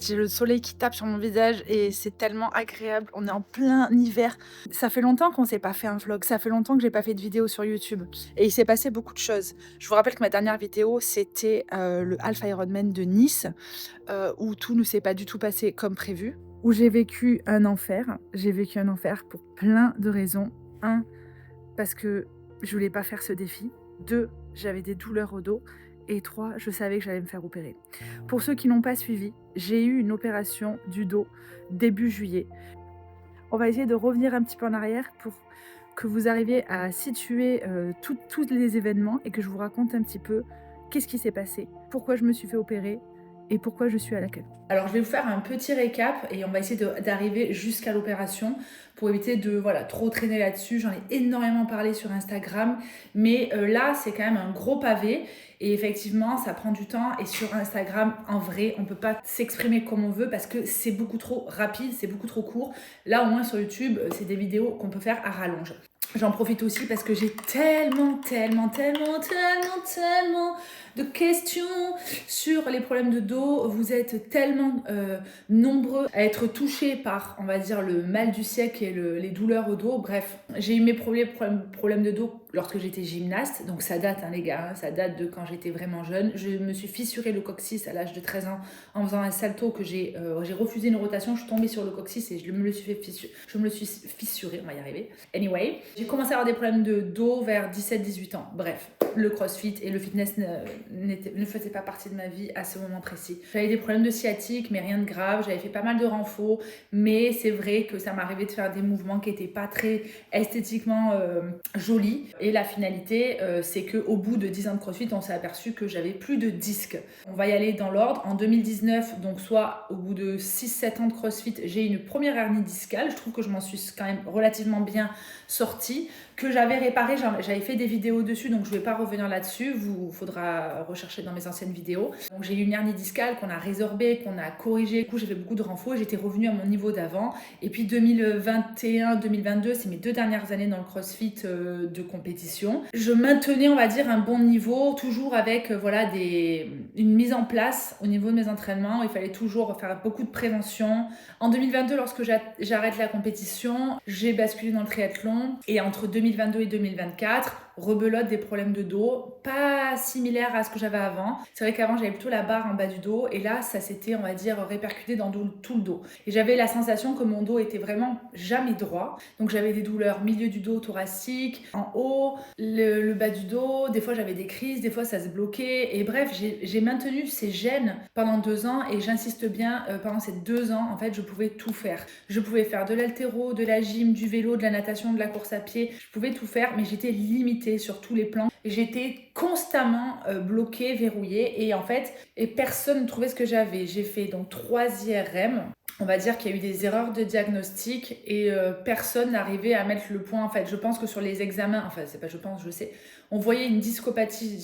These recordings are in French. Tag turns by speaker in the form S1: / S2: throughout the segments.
S1: J'ai le soleil qui tape sur mon visage et c'est tellement agréable. On est en plein hiver. Ça fait longtemps qu'on s'est pas fait un vlog. Ça fait longtemps que j'ai pas fait de vidéo sur YouTube. Et il s'est passé beaucoup de choses. Je vous rappelle que ma dernière vidéo, c'était le Half Ironman de Nice, où tout ne s'est pas du tout passé comme prévu. Où j'ai vécu un enfer. J'ai vécu un enfer pour plein de raisons. Un, parce que je voulais pas faire ce défi. Deux, j'avais des douleurs au dos. Et 3, je savais que j'allais me faire opérer. Pour ceux qui n'ont pas suivi, j'ai eu une opération du dos début juillet. On va essayer de revenir un petit peu en arrière pour que vous arriviez à situer tous les événements et que je vous raconte un petit peu qu'est-ce qui s'est passé, pourquoi je me suis fait opérer et pourquoi je suis à l'accueil. Alors je vais vous faire un petit récap et on va essayer d'arriver jusqu'à l'opération pour éviter de trop traîner là-dessus. J'en ai énormément parlé sur Instagram, mais là c'est quand même un gros pavé et effectivement ça prend du temps. Et sur Instagram, en vrai, on peut pas s'exprimer comme on veut parce que c'est beaucoup trop rapide, c'est beaucoup trop court. Là au moins sur YouTube, c'est des vidéos qu'on peut faire à rallonge. J'en profite aussi parce que j'ai tellement de questions sur les problèmes de dos. Vous êtes tellement nombreux à être touchés par, on va dire, le mal du siècle et les douleurs au dos. Bref, j'ai eu mes problèmes de dos lorsque j'étais gymnaste. Donc ça date, hein, les gars, hein, ça date de quand j'étais vraiment jeune. Je me suis fissuré le coccyx à l'âge de 13 ans en faisant un salto que j'ai refusé une rotation. Je suis tombée sur le coccyx et je me le suis fissuré, on va y arriver. Anyway, j'ai commencé à avoir des problèmes de dos vers 17-18 ans. Bref, le crossfit et le fitness ne faisaient pas partie de ma vie à ce moment précis. J'avais des problèmes de sciatique, mais rien de grave. J'avais fait pas mal de renfos, mais c'est vrai que ça m'arrivait de faire des mouvements qui n'étaient pas très esthétiquement jolis. Et la finalité, c'est qu'au bout de 10 ans de crossfit, on s'est aperçu que j'avais plus de disques. On va y aller dans l'ordre. En 2019, donc soit au bout de 6-7 ans de crossfit, j'ai une première hernie discale. Je trouve que je m'en suis quand même relativement bien sortie, que j'avais réparé. J'avais fait des vidéos dessus, donc je ne vais pas revenir là-dessus. Vous faudra rechercher dans mes anciennes vidéos. Donc j'ai eu une hernie discale qu'on a résorbée, qu'on a corrigée. Du coup, j'ai fait beaucoup de renfort et j'étais revenue à mon niveau d'avant. Et puis 2021-2022, c'est mes 2 dernières années dans le crossfit de compétition. Je maintenais, on va dire, un bon niveau, toujours avec une mise en place au niveau de mes entraînements. Il fallait toujours faire beaucoup de prévention. En 2022, lorsque j'arrête la compétition, j'ai basculé dans le triathlon. Et entre 2022 et 2024, rebelote des problèmes de dos, pas similaires à ce que j'avais avant. C'est vrai qu'avant, j'avais plutôt la barre en bas du dos. Et là, ça s'était, on va dire, répercuté dans tout le dos. Et j'avais la sensation que mon dos était vraiment jamais droit. Donc j'avais des douleurs milieu du dos thoracique, en haut, le bas du dos. Des fois, j'avais des crises, des fois, ça se bloquait. Et bref, j'ai maintenu ces gènes pendant 2 ans. Et j'insiste bien, pendant ces 2 ans, en fait, je pouvais tout faire. Je pouvais faire de l'haltéro, de la gym, du vélo, de la natation, de la course à pied. Je pouvais tout faire, mais j'étais limitée sur tous les plans. J'étais constamment bloquée, verrouillée. Et en fait, personne ne trouvait ce que j'avais. J'ai fait donc 3 IRM. On va dire qu'il y a eu des erreurs de diagnostic et personne n'arrivait à mettre le point. En fait, je pense que sur les examens, enfin, c'est pas je pense, je sais, on voyait une discopathie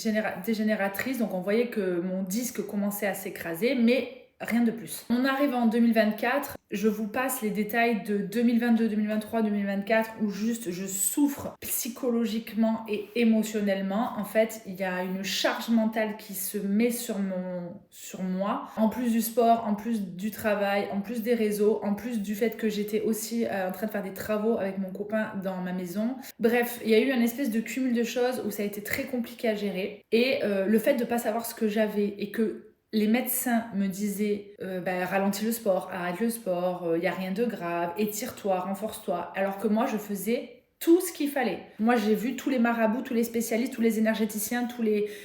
S1: dégénératrice, donc on voyait que mon disque commençait à s'écraser, mais rien de plus. On arrive en 2024, je vous passe les détails de 2022, 2023, 2024 où juste je souffre psychologiquement et émotionnellement. En fait, il y a une charge mentale qui se met sur moi. En plus du sport, en plus du travail, en plus des réseaux, en plus du fait que j'étais aussi en train de faire des travaux avec mon copain dans ma maison. Bref, il y a eu un espèce de cumul de choses où ça a été très compliqué à gérer. Et le fait de ne pas savoir ce que j'avais et que les médecins me disaient ralentis le sport, arrête le sport, il n'y a rien de grave, étire-toi, renforce-toi. Alors que moi, je faisais tout ce qu'il fallait. Moi, j'ai vu tous les marabouts, tous les spécialistes, tous les énergéticiens,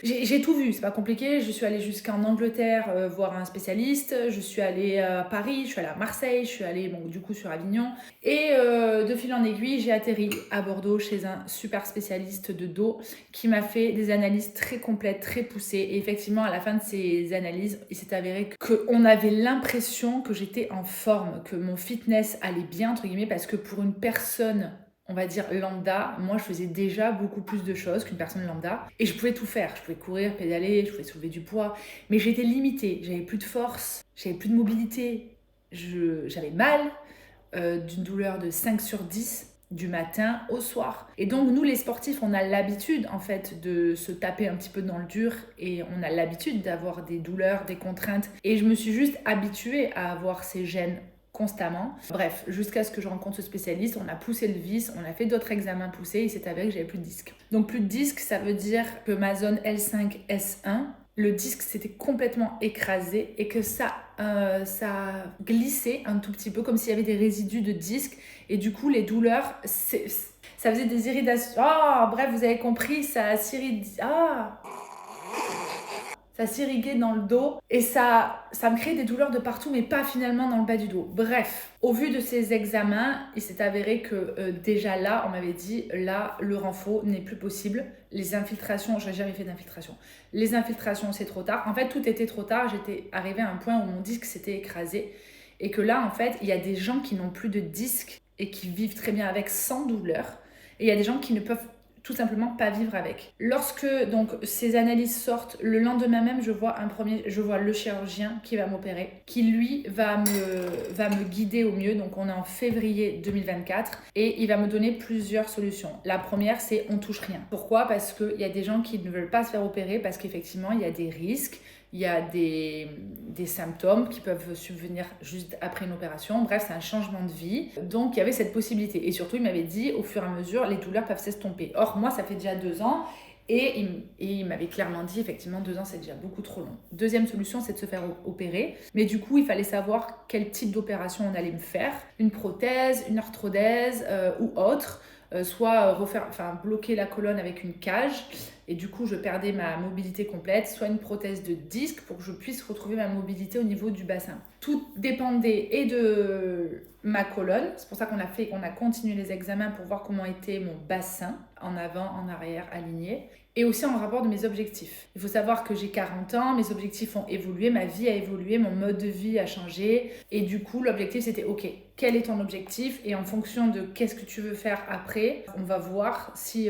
S1: J'ai tout vu, c'est pas compliqué. Je suis allée jusqu'en Angleterre voir un spécialiste, je suis allée à Paris, je suis allée à Marseille, je suis allée du coup sur Avignon. Et de fil en aiguille, j'ai atterri à Bordeaux chez un super spécialiste de dos qui m'a fait des analyses très complètes, très poussées. Et effectivement, à la fin de ces analyses, il s'est avéré qu'on avait l'impression que j'étais en forme, que mon fitness allait bien, entre guillemets, parce que pour une personne, on va dire lambda, moi je faisais déjà beaucoup plus de choses qu'une personne lambda. Et je pouvais tout faire. Je pouvais courir, pédaler, je pouvais soulever du poids. Mais j'étais limitée. J'avais plus de force, j'avais plus de mobilité. J'avais mal, d'une douleur de 5/10. du matin au soir. Et donc nous les sportifs, on a l'habitude en fait de se taper un petit peu dans le dur et on a l'habitude d'avoir des douleurs, des contraintes. Et je me suis juste habituée à avoir ces gènes constamment. Bref, jusqu'à ce que je rencontre ce spécialiste, on a poussé le vis, on a fait d'autres examens poussés et c'est avéré que j'avais plus de disques. Donc plus de disques, ça veut dire que ma zone L5-S1, le disque s'était complètement écrasé et que ça glissait un tout petit peu comme s'il y avait des résidus de disque et du coup les douleurs, ça faisait des iridations. Bref, vous avez compris, ça s'irriguait dans le dos et ça me créait des douleurs de partout mais pas finalement dans le bas du dos. Bref, au vu de ces examens, il s'est avéré que déjà là, on m'avait dit là, le renfort n'est plus possible. Les infiltrations, je n'ai jamais fait d'infiltration. Les infiltrations, c'est trop tard. En fait, tout était trop tard. J'étais arrivée à un point où mon disque s'était écrasé et que là, en fait, il y a des gens qui n'ont plus de disque et qui vivent très bien avec sans douleur. Et il y a des gens qui ne peuvent tout simplement pas vivre avec. Lorsque donc ces analyses sortent, le lendemain même, je vois le chirurgien qui va m'opérer, qui lui va me guider au mieux. Donc on est en février 2024 et il va me donner plusieurs solutions. La première, c'est on touche rien. Pourquoi ? Parce qu'il y a des gens qui ne veulent pas se faire opérer parce qu'effectivement, il y a des risques. Il y a des symptômes qui peuvent subvenir juste après une opération. Bref, c'est un changement de vie. Donc, il y avait cette possibilité. Et surtout, il m'avait dit, au fur et à mesure, les douleurs peuvent s'estomper. Or, moi, ça fait déjà 2 ans. Et il m'avait clairement dit, effectivement, 2 ans, c'est déjà beaucoup trop long. Deuxième solution, c'est de se faire opérer. Mais du coup, il fallait savoir quel type d'opération on allait me faire. Une prothèse, une arthrodèse ou autre. Soit bloquer la colonne avec une cage et du coup je perdais ma mobilité complète, soit une prothèse de disque pour que je puisse retrouver ma mobilité au niveau du bassin. Tout dépendait et de ma colonne, c'est pour ça qu'on a continué les examens pour voir comment était mon bassin, en avant, en arrière, aligné, et aussi en rapport de mes objectifs. Il faut savoir que j'ai 40 ans, mes objectifs ont évolué, ma vie a évolué, mon mode de vie a changé, et du coup l'objectif c'était ok, quel est ton objectif ? Et en fonction de qu'est-ce que tu veux faire après, on va voir si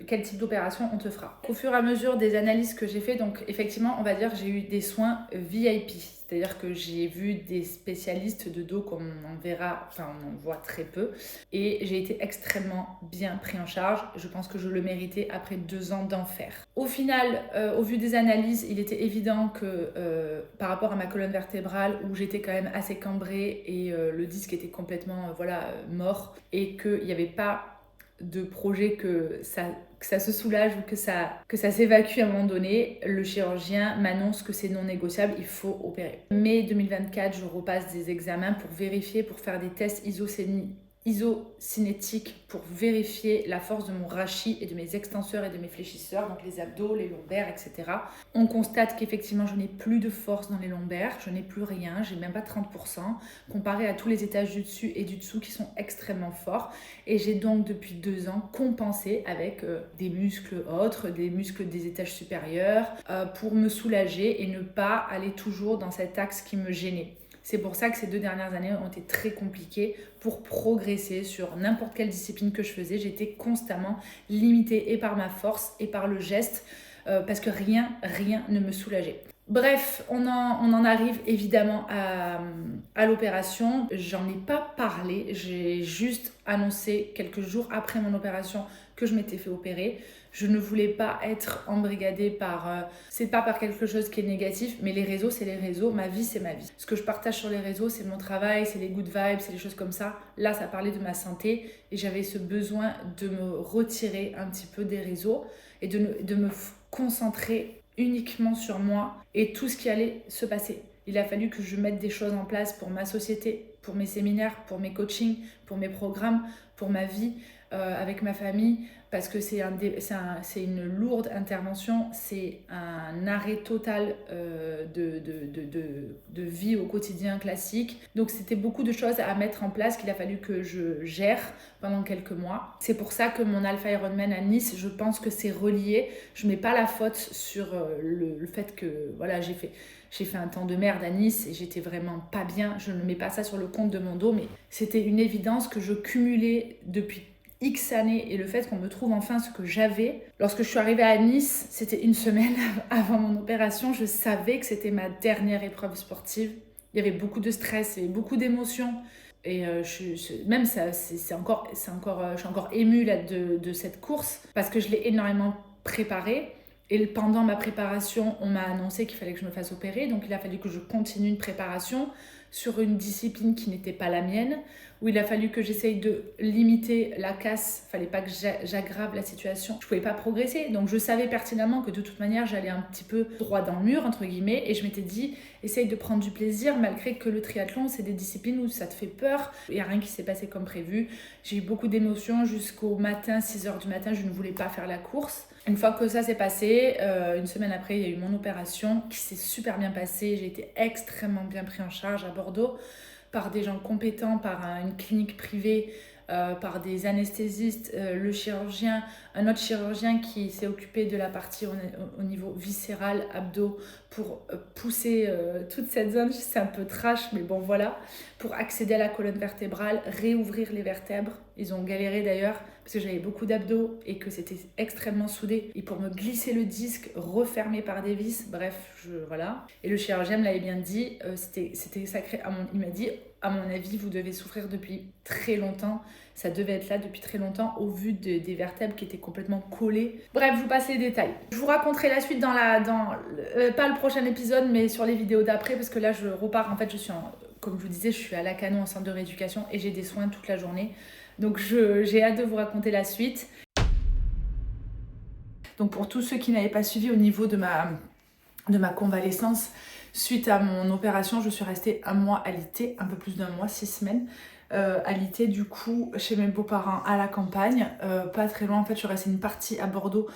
S1: quel type d'opération on te fera. Au fur et à mesure des analyses que j'ai fait, donc effectivement on va dire que j'ai eu des soins VIP. C'est-à-dire que j'ai vu des spécialistes de dos comme on en voit très peu. Et j'ai été extrêmement bien pris en charge. Je pense que je le méritais après 2 ans d'enfer. Au final, au vu des analyses, il était évident que par rapport à ma colonne vertébrale, où j'étais quand même assez cambrée et le disque était complètement mort, et qu'il n'y avait pas de projet que ça se soulage ou que ça s'évacue à un moment donné, le chirurgien m'annonce que c'est non négociable, il faut opérer. Mai 2024, je repasse des examens pour vérifier, pour faire des tests isocinétiques pour vérifier la force de mon rachis et de mes extenseurs et de mes fléchisseurs, donc les abdos, les lombaires, etc. On constate qu'effectivement, je n'ai plus de force dans les lombaires, je n'ai plus rien, j'ai même pas 30%, comparé à tous les étages du dessus et du dessous qui sont extrêmement forts. Et j'ai donc depuis 2 ans compensé avec des muscles autres, des muscles des étages supérieurs, pour me soulager et ne pas aller toujours dans cet axe qui me gênait. C'est pour ça que ces 2 dernières années ont été très compliquées pour progresser sur n'importe quelle discipline que je faisais. J'étais constamment limitée et par ma force et par le geste parce que rien ne me soulageait. Bref, on en arrive évidemment à l'opération. J'en ai pas parlé, j'ai juste annoncé quelques jours après mon opération que je m'étais fait opérer. Je ne voulais pas être embrigadée c'est pas par quelque chose qui est négatif, mais les réseaux, c'est les réseaux. Ma vie, c'est ma vie. Ce que je partage sur les réseaux, c'est mon travail, c'est les good vibes, c'est les choses comme ça. Là, ça parlait de ma santé et j'avais ce besoin de me retirer un petit peu des réseaux et de me concentrer uniquement sur moi et tout ce qui allait se passer. Il a fallu que je mette des choses en place pour ma société, pour mes séminaires, pour mes coachings, pour mes programmes, pour ma vie avec ma famille, parce que c'est une lourde intervention, c'est un arrêt total de vie au quotidien classique. Donc c'était beaucoup de choses à mettre en place qu'il a fallu que je gère pendant quelques mois. C'est pour ça que mon Alpha Ironman à Nice, je pense que c'est relié. Je ne mets pas la faute sur le fait que voilà, j'ai fait un temps de merde à Nice et j'étais vraiment pas bien. Je ne mets pas ça sur le compte de mon dos, mais c'était une évidence que je cumulais depuis X années et le fait qu'on me trouve enfin ce que j'avais. Lorsque je suis arrivée à Nice, c'était 1 semaine avant mon opération, je savais que c'était ma dernière épreuve sportive. Il y avait beaucoup de stress et beaucoup d'émotions. Et même ça, je suis encore émue là, de cette course parce que je l'ai énormément préparée. Et pendant ma préparation, on m'a annoncé qu'il fallait que je me fasse opérer. Donc il a fallu que je continue une préparation sur une discipline qui n'était pas la mienne, où il a fallu que j'essaye de limiter la casse. Il ne fallait pas que j'aggrave la situation. Je ne pouvais pas progresser. Donc je savais pertinemment que de toute manière, j'allais un petit peu droit dans le mur, entre guillemets. Et je m'étais dit, essaye de prendre du plaisir, malgré que le triathlon, c'est des disciplines où ça te fait peur. Il n'y a rien qui s'est passé comme prévu. J'ai eu beaucoup d'émotions jusqu'au matin, 6h du matin. Je ne voulais pas faire la course. Une fois que ça s'est passé, une semaine après, il y a eu mon opération qui s'est super bien passée. J'ai été extrêmement bien pris en charge à Bordeaux par des gens compétents, par une clinique privée, par des anesthésistes, le chirurgien, un autre chirurgien qui s'est occupé de la partie au niveau viscéral, abdos, pour pousser toute cette zone. C'est un peu trash, mais bon voilà, pour accéder à la colonne vertébrale, réouvrir les vertèbres. Ils ont galéré d'ailleurs parce que j'avais beaucoup d'abdos et que c'était extrêmement soudé. Et pour me glisser le disque, refermé par des vis, bref, voilà. Et le chirurgien me l'avait bien dit, c'était sacré. Il m'a dit, à mon avis, vous devez souffrir depuis très longtemps. Ça devait être là depuis très longtemps au vu des vertèbres qui étaient complètement collées. Bref, je vous passe les détails. Je vous raconterai la suite pas le prochain épisode, mais sur les vidéos d'après, parce que là, je repars. En fait, comme je vous disais, je suis à Lacanau en centre de rééducation et j'ai des soins toute la journée. Donc j'ai hâte de vous raconter la suite. Donc pour tous ceux qui n'avaient pas suivi au niveau de ma convalescence, suite à mon opération, je suis restée 1 mois alitée, un peu plus d'1 mois, 6 semaines. Alitée du coup chez mes beaux-parents à la campagne, pas très loin. En fait, je suis restée une partie à Bordeaux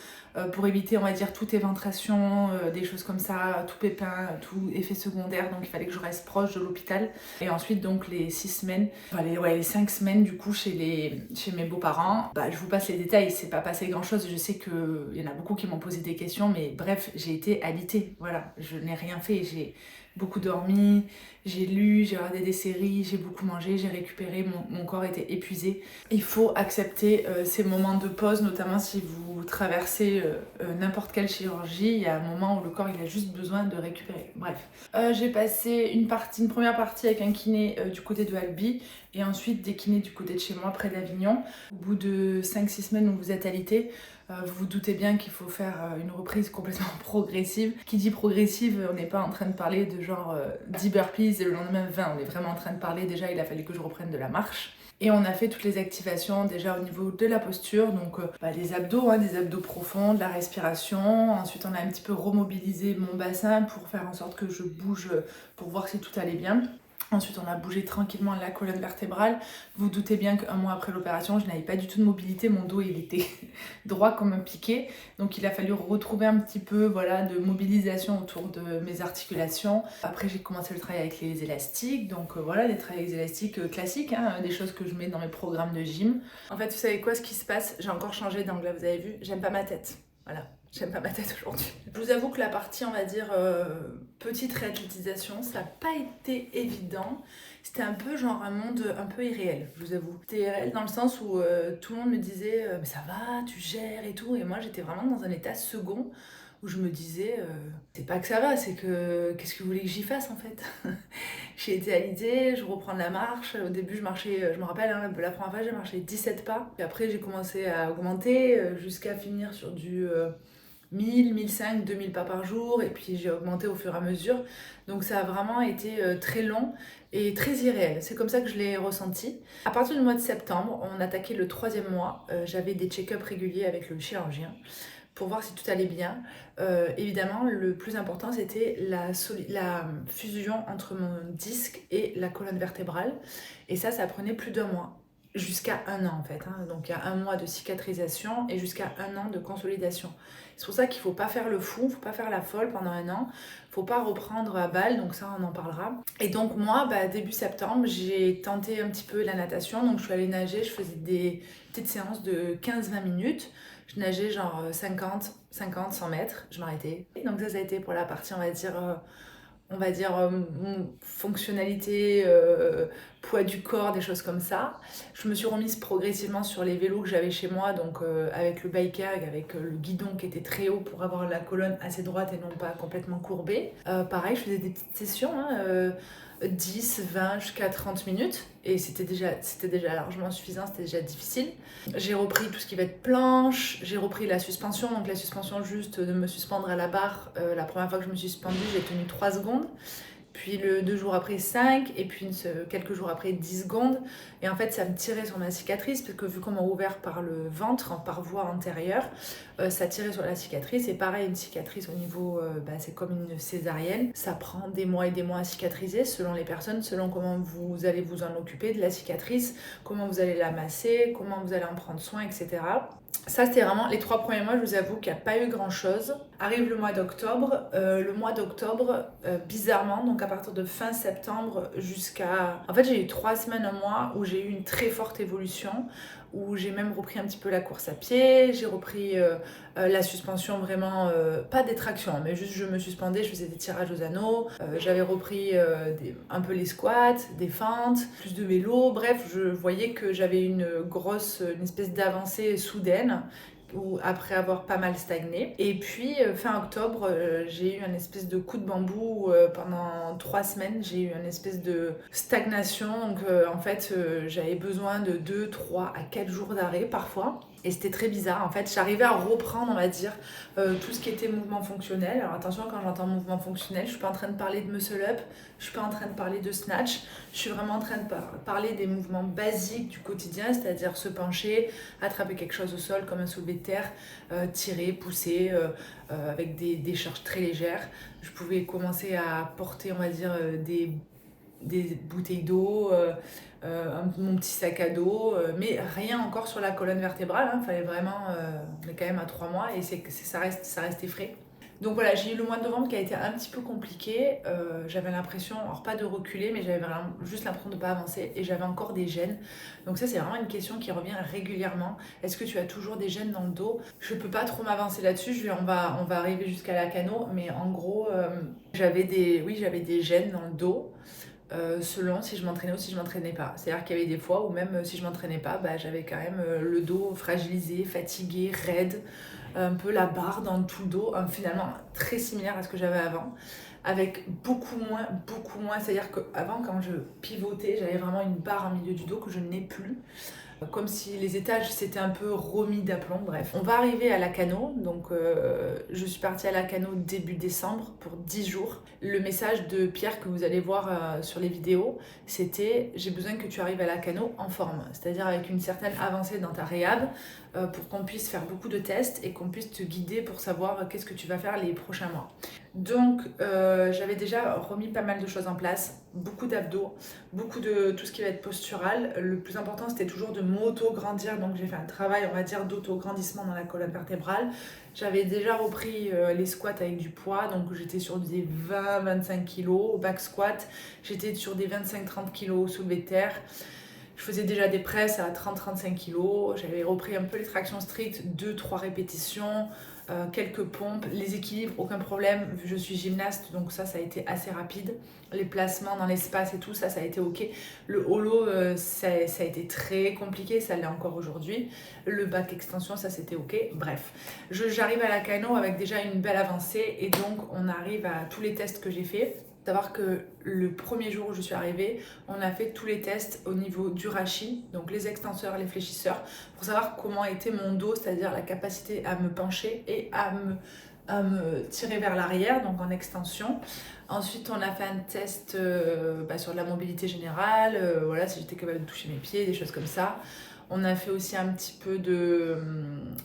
S1: pour éviter, on va dire, toute éventration, des choses comme ça, tout pépin, tout effet secondaire. Donc il fallait que je reste proche de l'hôpital. Et ensuite, donc les 6 semaines, les 5 semaines du coup chez mes beaux-parents. Je vous passe les détails, il s'est pas passé grand-chose. Je sais qu'il y en a beaucoup qui m'ont posé des questions, mais bref, j'ai été alitée. Voilà, je n'ai rien fait. J'ai beaucoup dormi, j'ai lu, j'ai regardé des séries, j'ai beaucoup mangé, j'ai récupéré, mon corps était épuisé. Il faut accepter ces moments de pause, notamment si vous traversez n'importe quelle chirurgie. Il y a un moment où le corps il a juste besoin de récupérer. Bref, j'ai passé une première partie avec un kiné du côté de Albi et ensuite des kinés du côté de chez moi, près d'Avignon. Au bout de 5-6 semaines où vous êtes alité, vous vous doutez bien qu'il faut faire une reprise complètement progressive. Qui dit progressive, on n'est pas en train de parler de genre 10 burpees et le lendemain 20. On est vraiment en train de parler, déjà il a fallu que je reprenne de la marche. Et on a fait toutes les activations déjà au niveau de la posture, donc les abdos, des abdos profonds, de la respiration. Ensuite on a un petit peu remobilisé mon bassin pour faire en sorte que je bouge, pour voir si tout allait bien. Ensuite, on a bougé tranquillement la colonne vertébrale. Vous vous doutez bien qu'1 mois après l'opération, je n'avais pas du tout de mobilité. Mon dos, il était droit comme un piquet. Donc, il a fallu retrouver un petit peu de mobilisation autour de mes articulations. Après, j'ai commencé le travail avec les élastiques. Donc, des travails élastiques classiques, des choses que je mets dans mes programmes de gym. En fait, vous savez quoi, ce qui se passe? J'ai encore changé d'angle, vous avez vu? J'aime pas ma tête. Voilà. J'aime pas ma tête aujourd'hui. Je vous avoue que la partie, on va dire, petite réathlétisation, ça n'a pas été évident. C'était un peu genre un monde un peu irréel, je vous avoue. C'était irréel dans le sens où tout le monde me disait mais ça va, tu gères et tout. Et moi, j'étais vraiment dans un état second où je me disais c'est pas que ça va, c'est que qu'est-ce que vous voulez que j'y fasse en fait? J'ai été alitée, je reprends de la marche. Au début, je marchais, je me rappelle, la première fois, j'ai marché 17 pas. Et après, j'ai commencé à augmenter jusqu'à finir sur du 1000, 1500, 2000 pas par jour, et puis j'ai augmenté au fur et à mesure. Donc ça a vraiment été très long et très irréel. C'est comme ça que je l'ai ressenti. À partir du mois de septembre, on attaquait le 3e mois. J'avais des check-ups réguliers avec le chirurgien pour voir si tout allait bien. Évidemment, le plus important, c'était la fusion entre mon disque et la colonne vertébrale. Et ça prenait plus d'1 mois. Jusqu'à 1 an en fait. Donc il y a 1 mois de cicatrisation et jusqu'à 1 an de consolidation. C'est pour ça qu'il ne faut pas faire le fou, il ne faut pas faire la folle pendant 1 an. Il ne faut pas reprendre à balle, donc ça on en parlera. Et donc moi, début septembre, j'ai tenté un petit peu la natation. Donc je suis allée nager, je faisais des petites séances de 15-20 minutes. Je nageais genre 50, 100 mètres, je m'arrêtais. Et donc ça a été pour la partie, on va dire fonctionnalité, poids du corps, des choses comme ça. Je me suis remise progressivement sur les vélos que j'avais chez moi, donc avec le bike erg, avec le guidon qui était très haut pour avoir la colonne assez droite et non pas complètement courbée. Pareil, je faisais des petites sessions, 10, 20 jusqu'à 30 minutes. Et c'était déjà largement suffisant, c'était déjà difficile. J'ai repris tout ce qui va être planche, j'ai repris la suspension. Donc la suspension, juste de me suspendre à la barre. La première fois que je me suis suspendue, j'ai tenu 3 secondes. Puis 2 jours après 5, et puis quelques jours après 10 secondes. Et en fait, ça me tirait sur ma cicatrice, parce que vu qu'on m'a ouvert par le ventre, par voie antérieure, ça tirait sur la cicatrice. Et pareil, une cicatrice au niveau, c'est comme une césarienne. Ça prend des mois et des mois à cicatriser, selon les personnes, selon comment vous allez vous en occuper de la cicatrice, comment vous allez la masser, comment vous allez en prendre soin, etc. Ça, c'était vraiment les 3 premiers mois. Je vous avoue qu'il n'y a pas eu grand chose. Arrive le mois d'octobre. Le mois d'octobre, bizarrement, donc à partir de fin septembre jusqu'à... En fait, j'ai eu 3 semaines, un mois où j'ai eu une très forte évolution, où j'ai même repris un petit peu la course à pied, j'ai repris la suspension vraiment, pas des tractions, mais juste je me suspendais, je faisais des tirages aux anneaux, j'avais repris un peu les squats, des fentes, plus de vélo, bref, je voyais que j'avais une espèce d'avancée soudaine, ou après avoir pas mal stagné. Et puis fin octobre, j'ai eu un espèce de coup de bambou. Pendant 3 semaines, j'ai eu une espèce de stagnation. Donc en fait, j'avais besoin de 2, 3 à 4 jours d'arrêt parfois. Et c'était très bizarre en fait, j'arrivais à reprendre, on va dire, tout ce qui était mouvement fonctionnel. Alors attention, quand j'entends mouvement fonctionnel, je suis pas en train de parler de muscle up, je suis pas en train de parler de snatch, je suis vraiment en train de parler des mouvements basiques du quotidien, c'est-à-dire se pencher, attraper quelque chose au sol comme un soulevé de terre, tirer, pousser, avec des charges très légères. Je pouvais commencer à porter, on va dire, des bouteilles d'eau, mon petit sac à dos, mais rien encore sur la colonne vertébrale, hein. Fallait vraiment, on est quand même à 3 mois et ça restait frais. Donc voilà, j'ai eu le mois de novembre qui a été un petit peu compliqué. J'avais l'impression, alors pas de reculer, mais j'avais vraiment juste l'impression de ne pas avancer et j'avais encore des gènes. Donc ça, c'est vraiment une question qui revient régulièrement. Est-ce que tu as toujours des gènes dans le dos? Je peux pas trop m'avancer là-dessus, on va arriver jusqu'à la cano, mais en gros, j'avais des gènes dans le dos. Selon si je m'entraînais ou si je m'entraînais pas. C'est-à-dire qu'il y avait des fois où même si je m'entraînais pas, j'avais quand même le dos fragilisé, fatigué, raide, un peu la barre dans tout le dos, finalement très similaire à ce que j'avais avant, avec beaucoup moins, c'est-à-dire qu'avant quand je pivotais, j'avais vraiment une barre en milieu du dos que je n'ai plus. Comme si les étages s'étaient un peu remis d'aplomb, bref. On va arriver à Lacanau, donc je suis partie à Lacanau début décembre pour 10 jours. Le message de Pierre que vous allez voir sur les vidéos, c'était « J'ai besoin que tu arrives à Lacanau en forme », c'est-à-dire avec une certaine avancée dans ta réhab, pour qu'on puisse faire beaucoup de tests et qu'on puisse te guider pour savoir qu'est-ce que tu vas faire les prochains mois. Donc j'avais déjà remis pas mal de choses en place, beaucoup d'abdos, beaucoup de tout ce qui va être postural. Le plus important, c'était toujours de m'auto-grandir, donc j'ai fait un travail, on va dire, d'auto-grandissement dans la colonne vertébrale. J'avais déjà repris les squats avec du poids, donc j'étais sur des 20-25 kg au back squat, j'étais sur des 25-30 kg au soulevé de terre. Je faisais déjà des presses à 30-35 kg, j'avais repris un peu les tractions strictes, 2-3 répétitions, quelques pompes, les équilibres, aucun problème, vu que je suis gymnaste, donc ça a été assez rapide. Les placements dans l'espace et tout, ça a été ok. Le holo, ça a été très compliqué, ça l'est encore aujourd'hui. Le back extension, ça c'était ok. Bref, j'arrive à Lacanau avec déjà une belle avancée et donc on arrive à tous les tests que j'ai fait. Savoir que le premier jour où je suis arrivée, on a fait tous les tests au niveau du rachis, donc les extenseurs, les fléchisseurs, pour savoir comment était mon dos, c'est-à-dire la capacité à me pencher et à me tirer vers l'arrière, donc en extension. Ensuite, on a fait un test sur la mobilité générale, voilà, si j'étais capable de toucher mes pieds, des choses comme ça. On a fait aussi un petit peu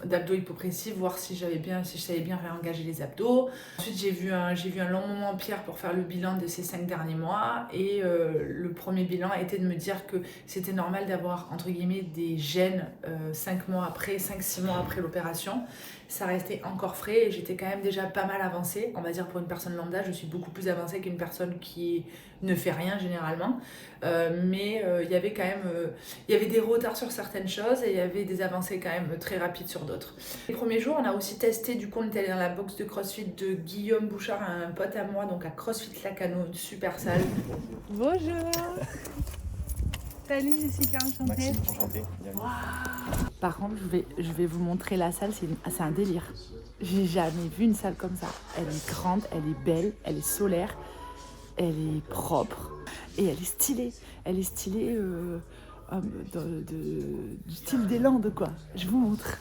S1: d'abdos hypopressifs, voir si je savais bien réengager les abdos. Ensuite, j'ai vu un long moment Pierre pour faire le bilan de ces 5 derniers mois. Et le premier bilan a été de me dire que c'était normal d'avoir, entre guillemets, des gènes 5-6 mois après l'opération. Ça restait encore frais et j'étais quand même déjà pas mal avancée. On va dire pour une personne lambda, je suis beaucoup plus avancée qu'une personne qui ne fait rien généralement. Mais il y avait quand même il y avait des retards sur certaines choses et il y avait des avancées quand même très rapides sur d'autres. Les premiers jours, on a aussi testé, du coup on est allé dans la box de CrossFit de Guillaume Bouchard, un pote à moi, donc à CrossFit Lacanau, une super salle.
S2: Bonjour. Salut Jessica, enchantée.
S3: Maxime, enchanté.
S1: Wow. Par contre, je vais vous montrer la salle, c'est un délire. J'ai jamais vu une salle comme ça. Elle est grande, elle est belle, elle est solaire, elle est propre. Et elle est stylée. Elle est stylée du style des Landes, quoi. Je vous montre.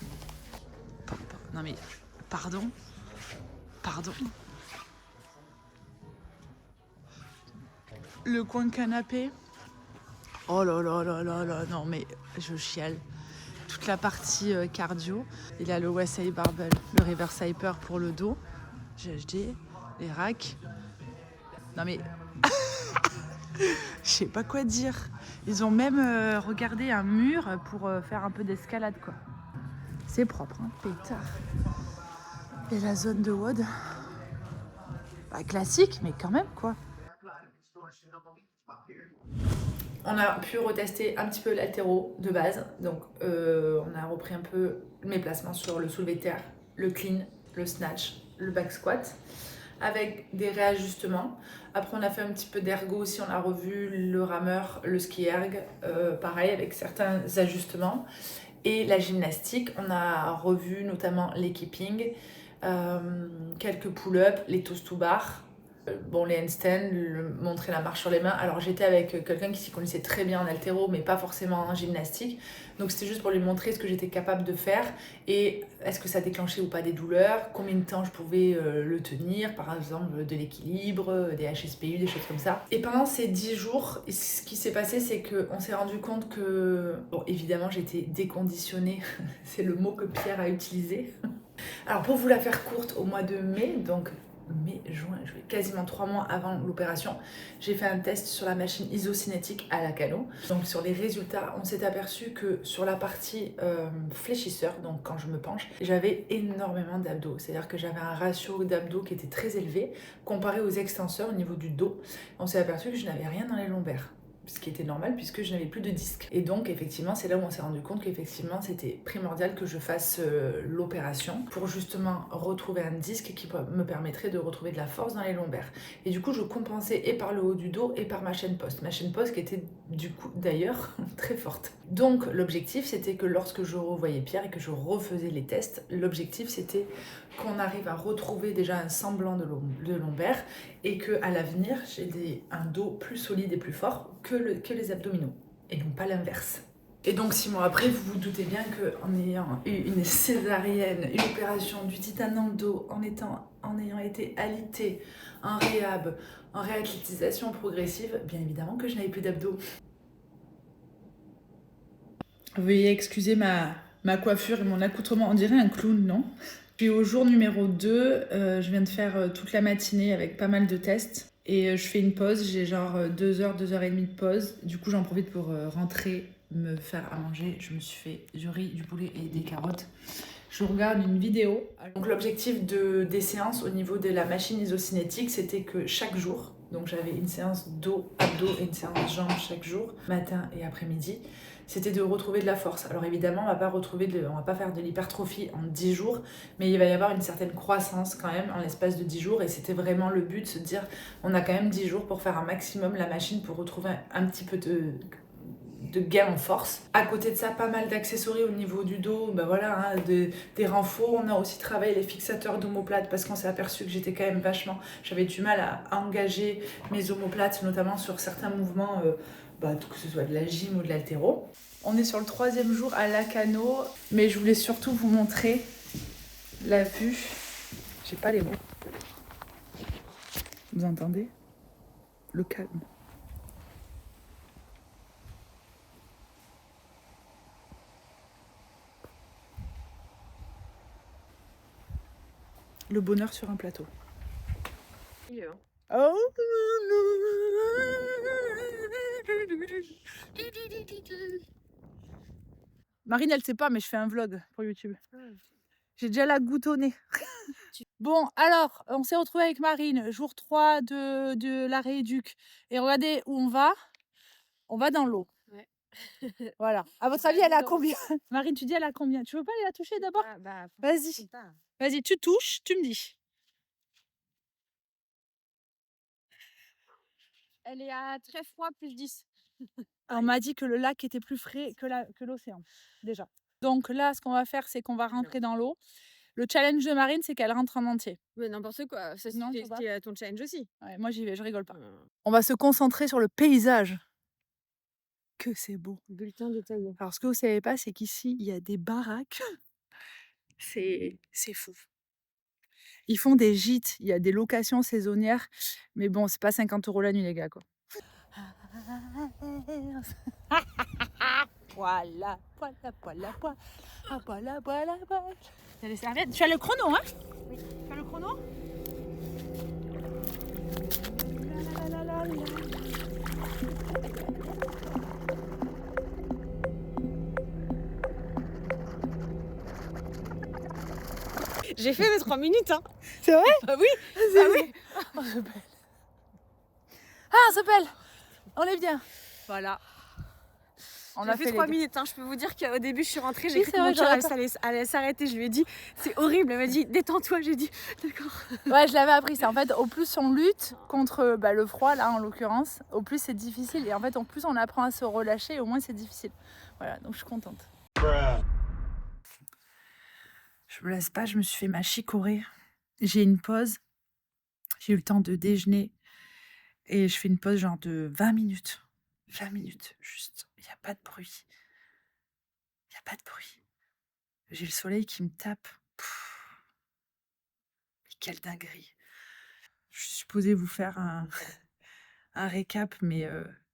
S1: Non mais, pardon. Pardon. Le coin canapé. Oh là là là là là, non mais je chiale. Toute la partie cardio. Il y a le Westside Barbell, le Reverse Hyper pour le dos. GHD, les racks. Non mais, je sais pas quoi dire. Ils ont même regardé un mur pour faire un peu d'escalade, quoi. C'est propre, hein, pétard. Et la zone de WOD, bah, classique, mais quand même, quoi. On a pu retester un petit peu l'haltéro de base. Donc, on a repris un peu mes placements sur le soulevé de terre, le clean, le snatch, le back squat, avec des réajustements. Après, on a fait un petit peu d'ergo aussi. On a revu le rameur, le ski erg, pareil, avec certains ajustements. Et la gymnastique, on a revu notamment les keeping, quelques pull-ups, les toast to bar, bon, les handstands, montrer la marche sur les mains. Alors j'étais avec quelqu'un qui s'y connaissait très bien en haltéro, mais pas forcément en gymnastique. Donc c'était juste pour lui montrer ce que j'étais capable de faire et est-ce que ça déclenchait ou pas des douleurs, combien de temps je pouvais le tenir, par exemple de l'équilibre, des HSPU, des choses comme ça. Et pendant ces 10 jours, ce qui s'est passé, c'est qu'on s'est rendu compte que, bon, évidemment, j'étais déconditionnée, c'est le mot que Pierre a utilisé. Alors pour vous la faire courte, au mois de mai, donc mai, juin, quasiment 3 mois avant l'opération, j'ai fait un test sur la machine isocinétique à la Cano. Donc sur les résultats, on s'est aperçu que sur la partie fléchisseur, donc quand je me penche, j'avais énormément d'abdos. C'est-à-dire que j'avais un ratio d'abdos qui était très élevé comparé aux extenseurs au niveau du dos. On s'est aperçu que je n'avais rien dans les lombaires, ce qui était normal puisque je n'avais plus de disque. Et donc effectivement c'est là où on s'est rendu compte qu'effectivement c'était primordial que je fasse l'opération pour justement retrouver un disque qui me permettrait de retrouver de la force dans les lombaires. Et du coup je compensais et par le haut du dos et par ma chaîne poste. Ma chaîne poste qui était du coup d'ailleurs très forte. Donc l'objectif c'était que lorsque je revoyais Pierre et que je refaisais les tests, l'objectif c'était qu'on arrive à retrouver déjà un semblant de lombaire et qu'à l'avenir, j'ai un dos plus solide et plus fort que les abdominaux, et non pas l'inverse. Et donc 6 mois après, vous vous doutez bien qu'en ayant eu une césarienne, une opération du titane dans le dos, en ayant été alitée, en réhab, en réathlétisation progressive, bien évidemment que je n'avais plus d'abdos. Veuillez excuser ma coiffure et mon accoutrement, on dirait un clown, non ? Puis au jour numéro 2, je viens de faire toute la matinée avec pas mal de tests. Et je fais une pause, j'ai genre 2 heures, 2 heures et demie de pause. Du coup, j'en profite pour rentrer, me faire à manger. Je me suis fait du riz, du poulet et des carottes. Je regarde une vidéo. Donc l'objectif des séances au niveau de la machine isocinétique, c'était que chaque jour, donc j'avais une séance dos, abdos et une séance jambes chaque jour, matin et après-midi, c'était de retrouver de la force. Alors évidemment, on va pas faire de l'hypertrophie en 10 jours, mais il va y avoir une certaine croissance quand même en l'espace de 10 jours. Et c'était vraiment le but de se dire, on a quand même 10 jours pour faire un maximum la machine, pour retrouver un petit peu de gain en force. À côté de ça, pas mal d'accessoires au niveau du dos, ben voilà, hein, des renforts. On a aussi travaillé les fixateurs d'omoplates parce qu'on s'est aperçu que j'étais quand même j'avais du mal à engager mes omoplates, notamment sur certains mouvements, que ce soit de la gym ou de l'haltéro. On est sur le 3e jour à Lacanau, mais je voulais surtout vous montrer la vue. J'ai pas les mots. Vous entendez ? Le calme. Le bonheur sur un plateau. Oh. Marine, elle sait pas, mais je fais un vlog pour YouTube. J'ai déjà la goutte au nez. Bon, alors, on s'est retrouvé avec Marine, jour 3 de la rééduque. Et regardez où on va. On va dans l'eau.
S2: Ouais.
S1: Voilà. À votre avis, elle est à combien? Marine, tu dis elle a combien? Tu veux pas aller la toucher d'abord? Vas-y. Vas-y, tu touches, tu me dis.
S2: Elle est à 13 fois plus 10.
S1: On m'a dit que le lac était plus frais que l'océan, déjà. Donc là, ce qu'on va faire, c'est qu'on va rentrer dans l'eau. Le challenge de Marine, c'est qu'elle rentre en entier.
S2: Mais n'importe quoi, ça
S1: Non, faut pas.
S2: c'était ton challenge aussi.
S1: Ouais, moi j'y vais, je rigole pas.
S2: Heu,
S1: On va se concentrer sur le paysage. Que c'est beau.
S2: bulletin détaillé.
S1: Alors ce que vous savez pas, c'est qu'ici, il y a des baraques. C'est fou. Ils font des gîtes, il y a des locations saisonnières, mais bon, c'est pas 50 € la nuit, les gars, quoi. Voilà, voilà, voilà, voilà, voilà, voilà, voilà. T'as les serviettes. Tu as le chrono, hein? Oui. Tu as le chrono? La, la, la, la, la.
S2: J'ai fait mes 3 minutes, hein.
S1: C'est vrai?
S2: Ah oui,
S1: Ah oui. On se pèle. Ah, on se pèle. On est bien. Voilà. On
S2: j'ai
S1: a
S2: fait
S1: fait
S2: 3
S1: les...
S2: minutes, hein. Je peux vous dire qu'au début, je suis rentrée, j'ai
S1: Oui,
S2: cru
S1: c'est
S2: que mon
S1: vrai,
S2: cœur
S1: j'aurais
S2: allait s'arrêter. Je lui ai dit: «C'est horrible». Elle m'a dit: «Détends-toi». J'ai dit: «D'accord».
S1: Ouais, je l'avais appris. C'est en fait, au plus on lutte contre le froid, là en l'occurrence, au plus c'est difficile. Et en fait, au plus on apprend à se relâcher, au moins c'est difficile. Voilà, donc je suis contente. Je me laisse pas, je me suis fait ma chicorée. J'ai une pause. J'ai eu le temps de déjeuner. Et je fais une pause genre de 20 minutes. 20 minutes, juste. Il n'y a pas de bruit. Il n'y a pas de bruit. J'ai le soleil qui me tape. Mais quelle dinguerie. Je suis supposée vous faire un récap, mais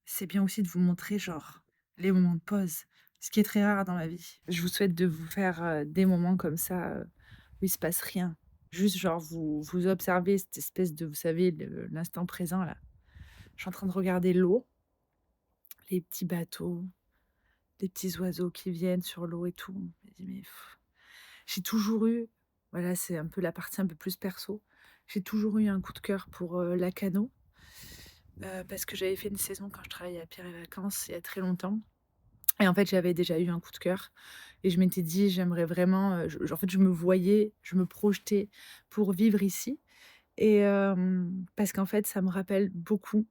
S1: c'est bien aussi de vous montrer genre les moments de pause, ce qui est très rare dans ma vie. Je vous souhaite de vous faire des moments comme ça où il se passe rien. Juste genre vous observez cette espèce de, vous savez, l'instant présent là. Je suis en train de regarder l'eau, les petits bateaux, les petits oiseaux qui viennent sur l'eau et tout. Je me dis, mais j'ai toujours eu, voilà, c'est un peu la partie un peu plus perso, j'ai toujours eu un coup de cœur pour la cano. Parce que j'avais fait une saison quand je travaillais à Pierre et Vacances il y a très longtemps. Et en fait, j'avais déjà eu un coup de cœur. Et je m'étais dit, j'aimerais vraiment. En fait, je me voyais, je me projetais pour vivre ici. Et parce qu'en fait, ça me rappelle beaucoup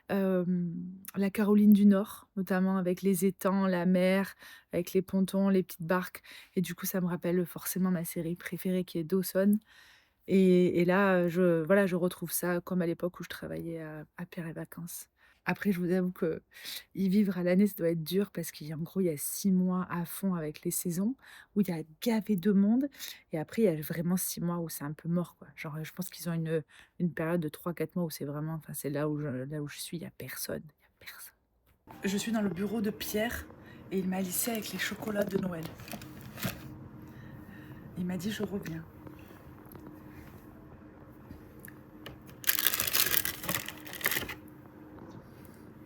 S1: la Caroline du Nord, notamment avec les étangs, la mer, avec les pontons, les petites barques. Et du coup, ça me rappelle forcément ma série préférée qui est Dawson. Et là, voilà, je retrouve ça comme à l'époque où je travaillais à Pierre et Vacances. Après, je vous avoue que y vivre à l'année, ça doit être dur parce qu'en gros, il y a 6 mois à fond avec les saisons où il y a gavé de monde et après, il y a vraiment 6 mois où c'est un peu mort, quoi. Genre, je pense qu'ils ont une période de 3 4 mois où c'est vraiment enfin, c'est là où je suis, il y a personne, il y a personne. Je suis dans le bureau de Pierre et il m'a lissé avec les chocolats de Noël. Il m'a dit: «Je reviens».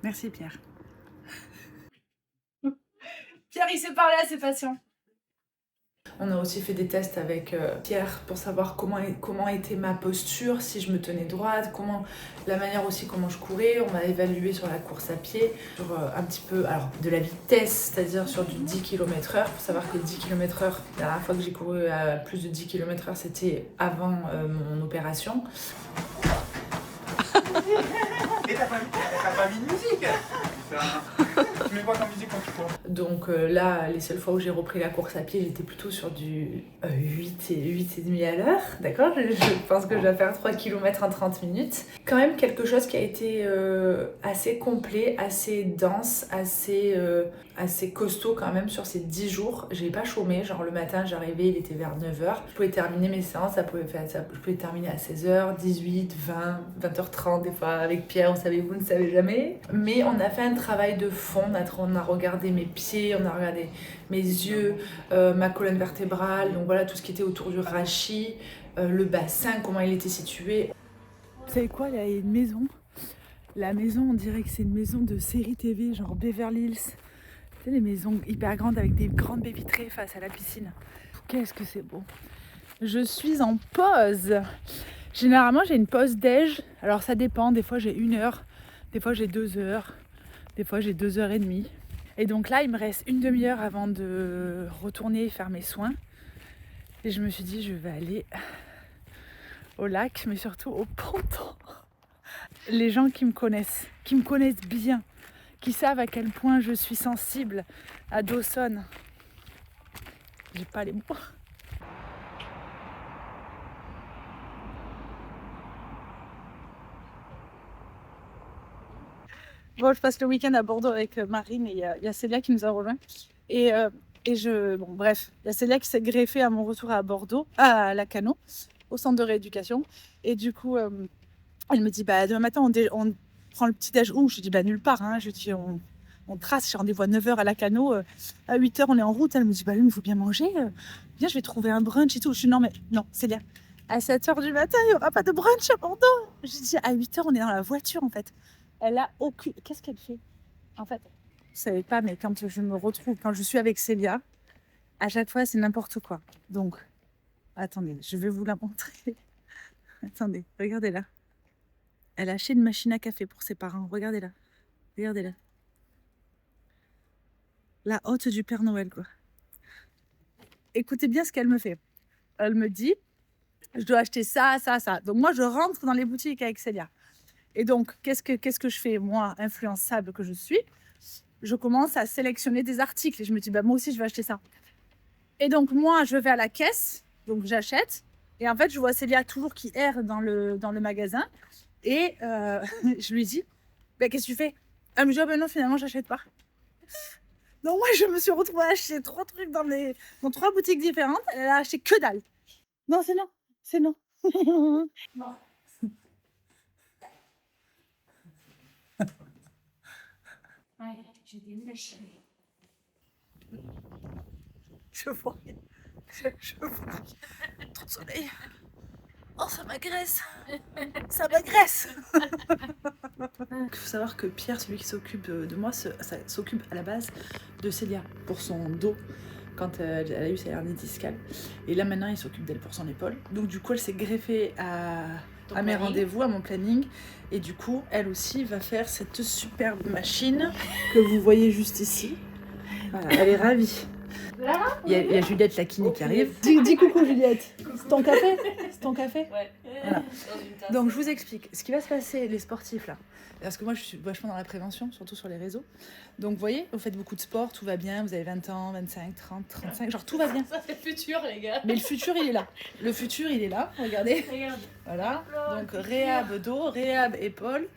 S1: Merci Pierre. Pierre, il s'est parlé à ses patients. On a aussi fait des tests avec Pierre pour savoir comment était ma posture, si je me tenais droite, la manière aussi comment je courais. On m'a évalué sur la course à pied, sur un petit peu alors, de la vitesse, c'est-à-dire sur du 10 km/h. Il faut savoir que 10 km/h, la dernière fois que j'ai couru à plus de 10 km/h, c'était avant mon opération.
S3: Et t'as pas mis de musique. Tu mets quoi comme musique quand tu cours? Donc là, les seules fois où j'ai repris la course à pied, j'étais plutôt sur du 8,5 à l'heure, d'accord? Je pense que je vais faire 3 km en 30 minutes. Quand même quelque chose qui a été assez complet, assez dense, assez costaud quand même sur ces 10 jours. J'ai pas chômé, genre le matin j'arrivais, il était vers 9h. Je pouvais terminer mes séances, je pouvais terminer à 16h, 18, 20, 20h30 des fois avec Pierre, vous ne savez jamais. Mais on a fait un travail de fond, on a regardé mes pieds, on a regardé mes yeux, ma colonne vertébrale, donc voilà tout ce qui était autour du rachis, le bassin, comment il était situé. Vous savez quoi, là il y a une maison. La maison, on dirait que c'est une maison de série TV, genre Beverly Hills. Tu sais, les maisons hyper grandes avec des grandes baies vitrées face à la piscine. Qu'est-ce que c'est beau. Je suis en pause. Généralement, j'ai une pause déj. Alors ça dépend, des fois j'ai 1 heure, des fois j'ai 2 heures, des fois j'ai 2 h 30. Et donc là, il me reste une demi-heure avant de retourner faire mes soins. Et je me suis dit, je vais aller au lac, mais surtout au ponton. Les gens qui me connaissent bien, qui savent à quel point je suis sensible à Dawson. J'ai pas les mots.
S2: Bon, je passe le week-end à Bordeaux avec Marine et il y a Célia qui nous a rejoints. Et, bon, bref, il y a Célia qui s'est greffée à mon retour à Bordeaux, à Lacanau, au centre de rééducation. Et du coup, elle me dit, bah, demain matin, on prend le petit-déj où? Je lui dis, bah, nulle part. Hein. Je lui dis, on trace, j'ai rendez-vous à 9h à Lacanau. À 8h, on est en route. Elle me dit, bah, il faut bien manger. Viens, je vais trouver un brunch et tout. Je dis, non, mais non, Célia, à 7h du matin, il n'y aura pas de brunch à Bordeaux. Je dis, à 8h, on est dans la voiture, en fait. Elle a aucune... Qu'est-ce qu'elle fait? En fait, vous savez pas, mais quand je me retrouve, quand je suis avec Célia, à chaque fois, c'est n'importe quoi. Donc, attendez, je vais vous la montrer. Attendez, regardez là. Elle a acheté une machine à café pour ses parents. Regardez là. Regardez là. La hôte du Père Noël, quoi. Écoutez bien ce qu'elle me fait. Elle me dit, je dois acheter ça, ça, ça. Donc moi, je rentre dans les boutiques avec Célia. Et donc, qu'est-ce que je fais, moi, influençable que je suis? Je commence à sélectionner des articles et je me dis, bah, moi aussi, je vais acheter ça. Et donc, moi, je vais à la caisse, donc j'achète. Et en fait, je vois Célia toujours qui erre dans le magasin. Et je lui dis, bah, qu'est-ce que tu fais? Elle me dit, oh, ben non, finalement, j'achète pas. Donc, moi, je me suis retrouvée à acheter 3 trucs dans 3 boutiques différentes. Elle a acheté que dalle. Non, c'est non. C'est non. Non.
S1: Ouais, j'ai des mèches.
S2: Je vois rien. Je vois rien. Trop de soleil. Oh, ça m'agresse. Ça m'agresse.
S1: Il faut savoir que Pierre, celui qui s'occupe de moi, s'occupe à la base de Célia pour son dos quand elle a eu sa hernie discale. Et là maintenant, il s'occupe d'elle pour son épaule. Donc du coup, elle s'est greffée à mes rendez-vous, à mon planning. Et du coup, elle aussi va faire cette superbe machine que vous voyez juste ici. Voilà, elle est ravie. Il y a Juliette, la kiné, qui arrive. Dis coucou Juliette. C'est ton café? C'est ton café? Ouais. Voilà. Donc je vous explique. Ce qui va se passer, les sportifs là. Parce que moi je suis vachement dans la prévention, surtout sur les réseaux. Donc vous voyez, vous faites beaucoup de sport, tout va bien, vous avez 20 ans, 25, 30, 35, genre tout va bien.
S4: Ça c'est le futur les gars.
S1: Mais le futur il est là. Le futur il est là, regardez.
S4: Regarde.
S1: Voilà. Donc réhab dos, réhab épaule,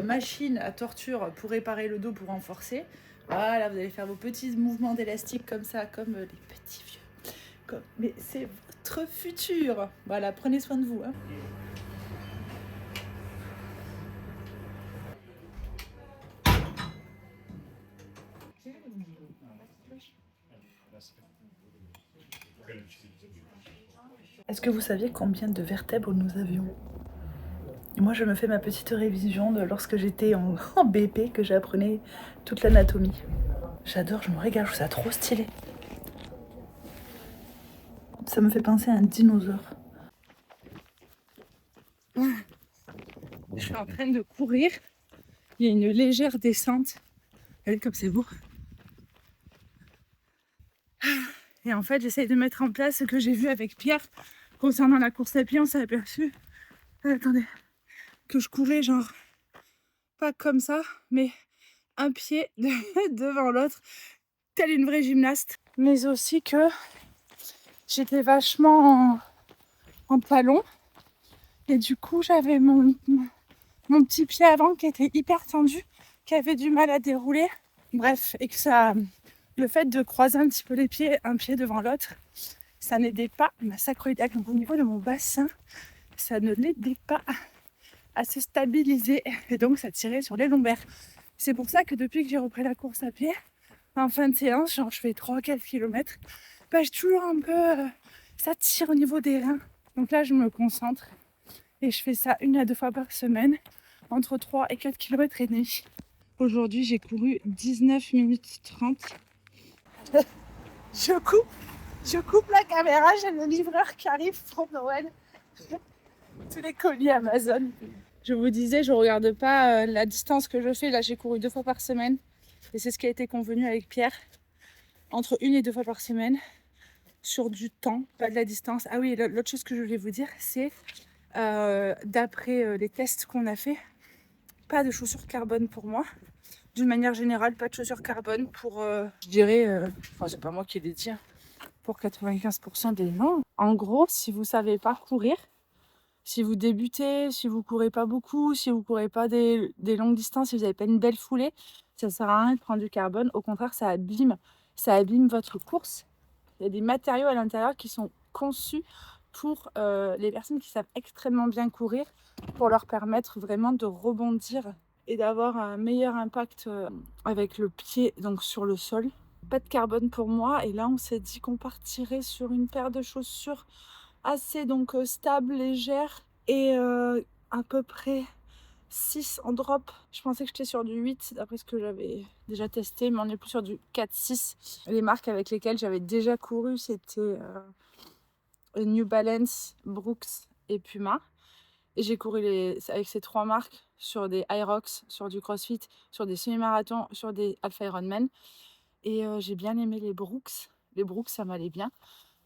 S1: machine à torture pour réparer le dos, pour renforcer. Voilà, vous allez faire vos petits mouvements d'élastique comme ça, comme les petits vieux. Mais c'est votre futur. Voilà, prenez soin de vous. Hein. Est-ce que vous saviez combien de vertèbres nous avions? Moi, je me fais ma petite révision de lorsque j'étais en BP, que j'apprenais toute l'anatomie. J'adore, je me régale, je trouve ça trop stylé. Ça me fait penser à un dinosaure.
S2: Je suis en train de courir. Il y a une légère descente. Regardez comme c'est beau. Et en fait, j'essaye de mettre en place ce que j'ai vu avec Pierre concernant la course à pied. On s'est aperçu, attendez, que je courais genre pas comme ça, mais un pied devant l'autre, telle une vraie gymnaste. Mais aussi que j'étais vachement en talons. Et du coup, j'avais mon petit pied avant qui était hyper tendu, qui avait du mal à dérouler. Bref, et que ça, le fait de croiser un petit peu les pieds, un pied devant l'autre, ça n'aidait pas ma sacroiliaque. Donc au niveau de mon bassin, ça ne l'aidait pas à se stabiliser. Et donc ça tirait sur les lombaires. C'est pour ça que depuis que j'ai repris la course à pied, en fin de séance, genre je fais 3-4 km, j'ai toujours un peu... ça tire au niveau des reins. Donc là, je me concentre. Et je fais ça 1 à 2 fois par semaine, entre 3 et 4 km et demi. Aujourd'hui, j'ai couru 19 minutes 30. Je coupe la caméra, j'ai le livreur qui arrive pour Noël. Tous les colis Amazon. Je vous disais, je regarde pas la distance que je fais. Là, j'ai couru 2 fois par semaine. Et c'est ce qui a été convenu avec Pierre. Entre 1 et 2 fois par semaine. Sur du temps, pas de la distance. Ah oui, l'autre chose que je voulais vous dire, c'est... d'après les tests qu'on a fait, pas de chaussures carbone pour moi. D'une manière générale, pas de chaussures carbone pour, je dirais, enfin c'est pas moi qui l'ai dit, pour 95% des gens. En gros, si vous savez pas courir, Si vous débutez, si vous courez pas beaucoup, si vous courez pas des longues distances, si vous n'avez pas une belle foulée, ça sert à rien de prendre du carbone. Au contraire, ça abîme votre course. Il y a des matériaux à l'intérieur qui sont conçus pour les personnes qui savent extrêmement bien courir, pour leur permettre vraiment de rebondir et d'avoir un meilleur impact avec le pied donc sur le sol. Pas de carbone pour moi, et là on s'est dit qu'on partirait sur une paire de chaussures assez donc stable, légère, et à peu près 6 en drop. Je pensais que j'étais sur du 8 d'après ce que j'avais déjà testé, mais on est plus sur du 4-6. Les marques avec lesquelles j'avais déjà couru, c'était New Balance, Brooks et Puma. Et j'ai couru avec ces 3 marques sur des Hyrox, sur du CrossFit, sur des semi-marathons, sur des Alpha Ironman. Et j'ai bien aimé les Brooks. Les Brooks, ça m'allait bien.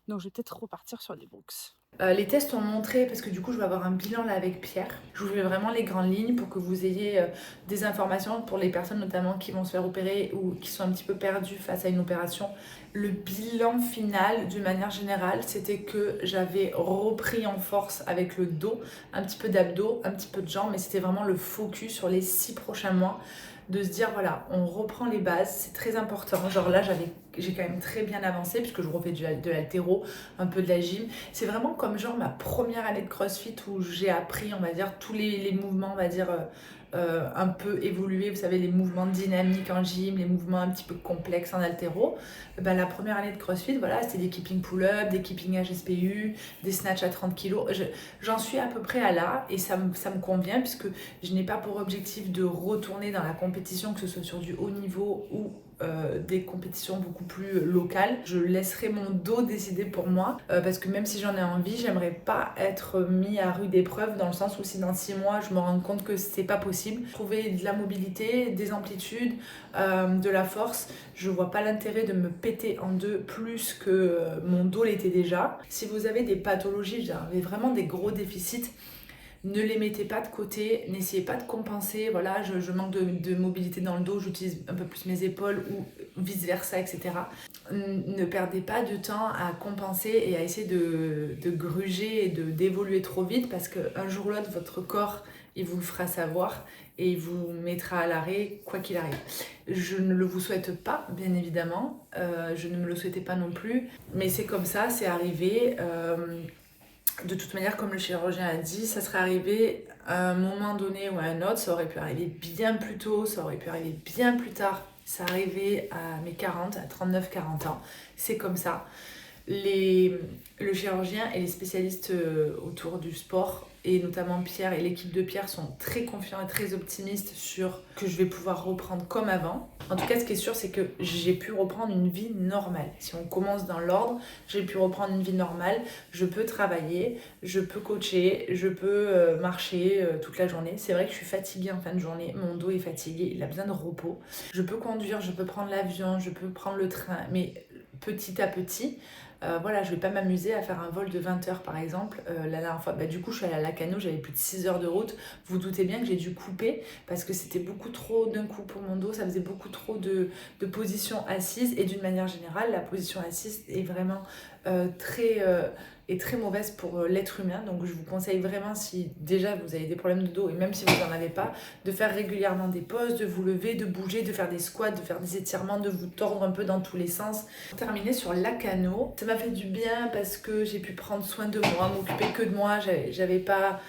S2: Donc je vais peut-être repartir sur des Brooks.
S1: Les tests ont montré, parce que du coup je vais avoir un bilan là avec Pierre, je vous fais vraiment les grandes lignes pour que vous ayez des informations pour les personnes notamment qui vont se faire opérer ou qui sont un petit peu perdues face à une opération. Le bilan final, d'une manière générale, c'était que j'avais repris en force avec le dos, un petit peu d'abdos, un petit peu de jambes, mais c'était vraiment le focus sur les 6 prochains mois, de se dire voilà, on reprend les bases, c'est très important. Genre là j'ai quand même très bien avancé puisque je refais de l'haltéro, un peu de la gym. C'est vraiment comme genre ma première année de CrossFit où j'ai appris, on va dire, tous les mouvements, on va dire, un peu évolués. Vous savez, les mouvements dynamiques en gym, les mouvements un petit peu complexes en haltéro. Ben, la première année de CrossFit, voilà, c'était des keeping pull-up, des keeping HSPU, des snatch à 30 kg. J'en suis à peu près à là et ça me convient puisque je n'ai pas pour objectif de retourner dans la compétition, que ce soit sur du haut niveau ou des compétitions beaucoup plus locales. Je laisserai mon dos décider pour moi parce que même si j'en ai envie, j'aimerais pas être mis à rude épreuve, dans le sens où si dans 6 mois je me rends compte que c'est pas possible, trouver de la mobilité, des amplitudes, de la force, je vois pas l'intérêt de me péter en deux plus que mon dos l'était déjà. Si vous avez des pathologies, vous avez vraiment des gros déficits, ne les mettez pas de côté, n'essayez pas de compenser, voilà, je manque de mobilité dans le dos, j'utilise un peu plus mes épaules ou vice versa, etc. Ne perdez pas de temps à compenser et à essayer de gruger et d'évoluer trop vite, parce qu'un jour ou l'autre, votre corps, il vous le fera savoir et il vous mettra à l'arrêt quoi qu'il arrive. Je ne le vous souhaite pas, bien évidemment, je ne me le souhaitais pas non plus, mais c'est comme ça, c'est arrivé. De toute manière, comme le chirurgien a dit, ça serait arrivé à un moment donné ou à un autre. Ça aurait pu arriver bien plus tôt, ça aurait pu arriver bien plus tard. Ça arrivait à mes 40, à 39-40 ans. C'est comme ça. Le chirurgien et les spécialistes autour du sport, et notamment Pierre et l'équipe de Pierre, sont très confiants et très optimistes sur que je vais pouvoir reprendre comme avant. En tout cas, ce qui est sûr, c'est que j'ai pu reprendre une vie normale. Si on commence dans l'ordre, j'ai pu reprendre une vie normale. Je peux travailler, je peux coacher, je peux marcher toute la journée. C'est vrai que je suis fatiguée en fin de journée, mon dos est fatigué, il a besoin de repos. Je peux conduire, je peux prendre l'avion, je peux prendre le train, mais petit à petit. Voilà, je vais pas m'amuser à faire un vol de 20 heures par exemple. La dernière fois, du coup je suis allée à Lacano, j'avais plus de 6 heures de route. Vous doutez bien que j'ai dû couper parce que c'était beaucoup trop d'un coup pour mon dos, ça faisait beaucoup trop de position assise, et d'une manière générale la position assise est vraiment très mauvaise pour l'être humain. Donc je vous conseille vraiment, si déjà vous avez des problèmes de dos et même si vous n'en avez pas, de faire régulièrement des pauses, de vous lever, de bouger, de faire des squats, de faire des étirements, de vous tordre un peu dans tous les sens. Pour terminer sur Lacano, ça m'a fait du bien parce que j'ai pu prendre soin de moi, m'occuper que de moi. J'avais pas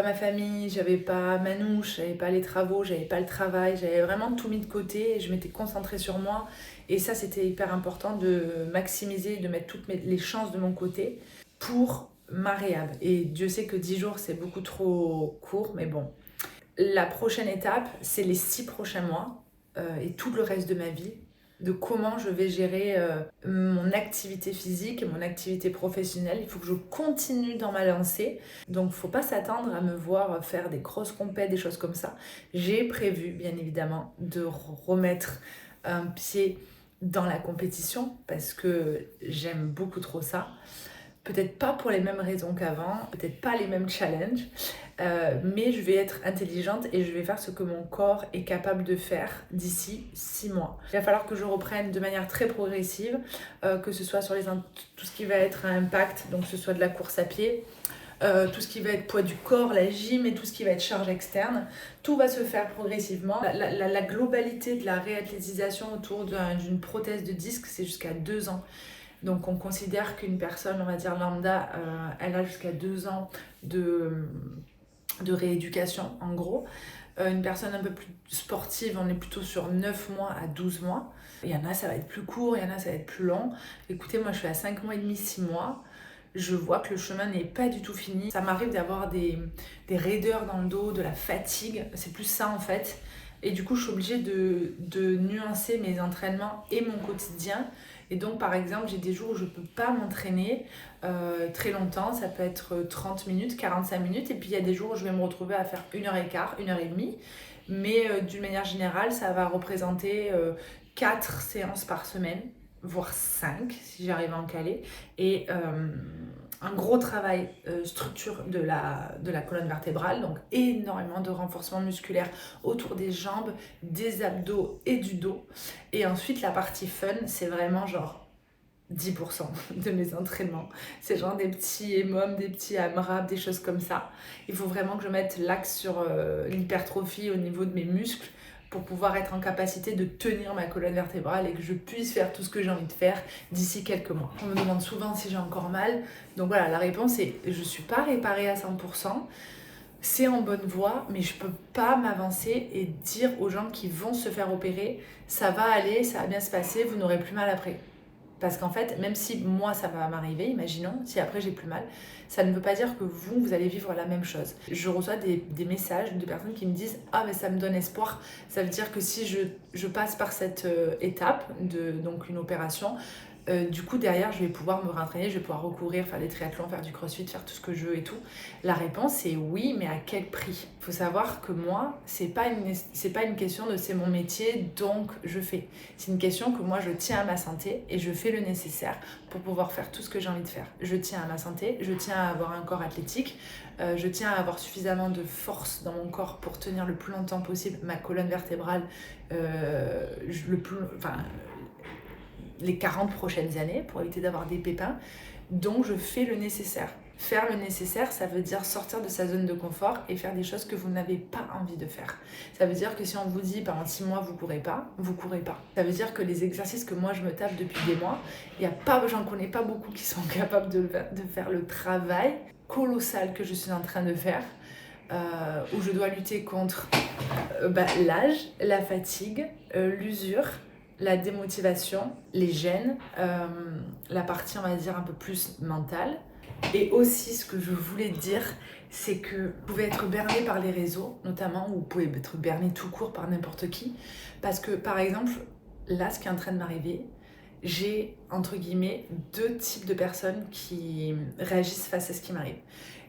S1: ma famille, j'avais pas Manouche, j'avais pas les travaux, j'avais pas le travail, j'avais vraiment tout mis de côté et je m'étais concentrée sur moi. Et ça, c'était hyper important de maximiser, de mettre toutes les chances de mon côté pour ma réhab. Et Dieu sait que 10 jours, c'est beaucoup trop court, mais bon. La prochaine étape, c'est les 6 prochains mois et tout le reste de ma vie, de comment je vais gérer mon activité physique et mon activité professionnelle. Il faut que je continue dans ma lancée. Donc, faut pas s'attendre à me voir faire des grosses compètes, des choses comme ça. J'ai prévu, bien évidemment, de remettre un pied dans la compétition parce que j'aime beaucoup trop ça. Peut-être pas pour les mêmes raisons qu'avant, peut-être pas les mêmes challenges, mais je vais être intelligente et je vais faire ce que mon corps est capable de faire d'ici 6 mois. Il va falloir que je reprenne de manière très progressive, que ce soit sur tout ce qui va être un impact, donc que ce soit de la course à pied, tout ce qui va être poids du corps, la gym et tout ce qui va être charge externe, tout va se faire progressivement. La globalité de la réathlétisation autour d'une prothèse de disque, c'est jusqu'à 2 ans. Donc on considère qu'une personne, on va dire lambda, elle a jusqu'à 2 ans de rééducation en gros. Une personne un peu plus sportive, on est plutôt sur 9 mois à 12 mois. Il y en a, ça va être plus court, il y en a, ça va être plus long. Écoutez, moi je suis à 5 mois et demi, 6 mois. Je vois que le chemin n'est pas du tout fini. Ça m'arrive d'avoir des raideurs dans le dos, de la fatigue. C'est plus ça en fait. Et du coup, je suis obligée de nuancer mes entraînements et mon quotidien. Et donc, par exemple, j'ai des jours où je ne peux pas m'entraîner très longtemps. Ça peut être 30 minutes, 45 minutes. Et puis, il y a des jours où je vais me retrouver à faire 1h15, 1h30. Mais d'une manière générale, ça va représenter 4 séances par semaine, voire 5 si j'arrive à en caler. Et un gros travail structure de la colonne vertébrale, donc énormément de renforcement musculaire autour des jambes, des abdos et du dos. Et ensuite la partie fun, c'est vraiment genre 10% de mes entraînements. C'est genre des petits EMOM, des petits AMRAP, des choses comme ça. Il faut vraiment que je mette l'axe sur l'hypertrophie au niveau de mes muscles pour pouvoir être en capacité de tenir ma colonne vertébrale et que je puisse faire tout ce que j'ai envie de faire d'ici quelques mois. On me demande souvent si j'ai encore mal. Donc voilà, la réponse est je ne suis pas réparée à 100%. C'est en bonne voie, mais je ne peux pas m'avancer et dire aux gens qui vont se faire opérer ça va aller, ça va bien se passer, vous n'aurez plus mal après. Parce qu'en fait, même si moi ça va m'arriver, imaginons, si après j'ai plus mal, ça ne veut pas dire que vous allez vivre la même chose. Je reçois des messages de personnes qui me disent « Ah mais ça me donne espoir, ça veut dire que si je passe par cette étape, donc une opération, du coup derrière je vais pouvoir me réentraîner, je vais pouvoir recourir, faire des triathlons, faire du crossfit, faire tout ce que je veux et tout. » La réponse est oui, mais à quel prix? Il faut savoir que moi, c'est pas une question de c'est mon métier donc je fais. C'est une question que moi je tiens à ma santé et je fais le nécessaire pour pouvoir faire tout ce que j'ai envie de faire. Je tiens à ma santé, je tiens à avoir un corps athlétique, je tiens à avoir suffisamment de force dans mon corps pour tenir le plus longtemps possible ma colonne vertébrale, les 40 prochaines années pour éviter d'avoir des pépins. Donc je fais le nécessaire. Faire le nécessaire, ça veut dire sortir de sa zone de confort et faire des choses que vous n'avez pas envie de faire. Ça veut dire que si on vous dit pendant 6 mois vous courez pas, vous courez pas. Ça veut dire que les exercices que moi je me tape depuis des mois, j'en connais pas beaucoup qui sont capables de faire le travail colossal que je suis en train de faire, où je dois lutter contre l'âge, la fatigue, l'usure, la démotivation, les gènes, la partie on va dire un peu plus mentale. Et aussi ce que je voulais dire, c'est que vous pouvez être berné par les réseaux notamment, ou vous pouvez être berné tout court par n'importe qui, parce que par exemple là ce qui est en train de m'arriver, j'ai entre guillemets 2 types de personnes qui réagissent face à ce qui m'arrive.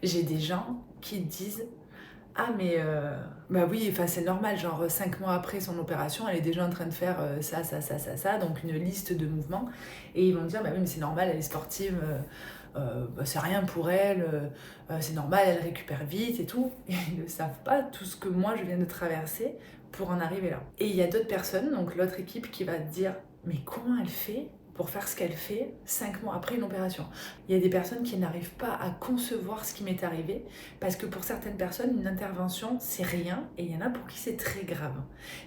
S1: J'ai des gens qui disent ah mais bah oui, c'est normal, genre 5 mois après son opération, elle est déjà en train de faire ça, donc une liste de mouvements. Et ils vont dire bah oui mais c'est normal, elle est sportive, c'est rien pour elle, c'est normal, elle récupère vite et tout. Et ils ne savent pas tout ce que moi je viens de traverser pour en arriver là. Et il y a d'autres personnes, donc l'autre équipe qui va te dire mais comment elle fait pour faire ce qu'elle fait 5 mois après une opération. Il y a des personnes qui n'arrivent pas à concevoir ce qui m'est arrivé parce que pour certaines personnes, une intervention, c'est rien et il y en a pour qui c'est très grave.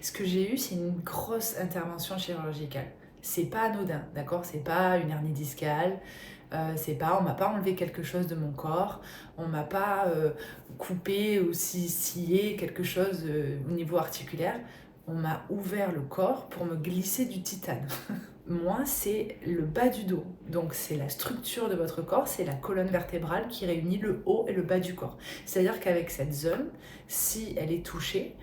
S1: Ce que j'ai eu, c'est une grosse intervention chirurgicale. C'est pas anodin, d'accord? C'est pas une hernie discale, on m'a pas enlevé quelque chose de mon corps, on m'a pas coupé ou scié quelque chose au niveau articulaire. On m'a ouvert le corps pour me glisser du titane. Moi, c'est le bas du dos. Donc, c'est la structure de votre corps, c'est la colonne vertébrale qui réunit le haut et le bas du corps. C'est-à-dire qu'avec cette zone, si elle est touchée,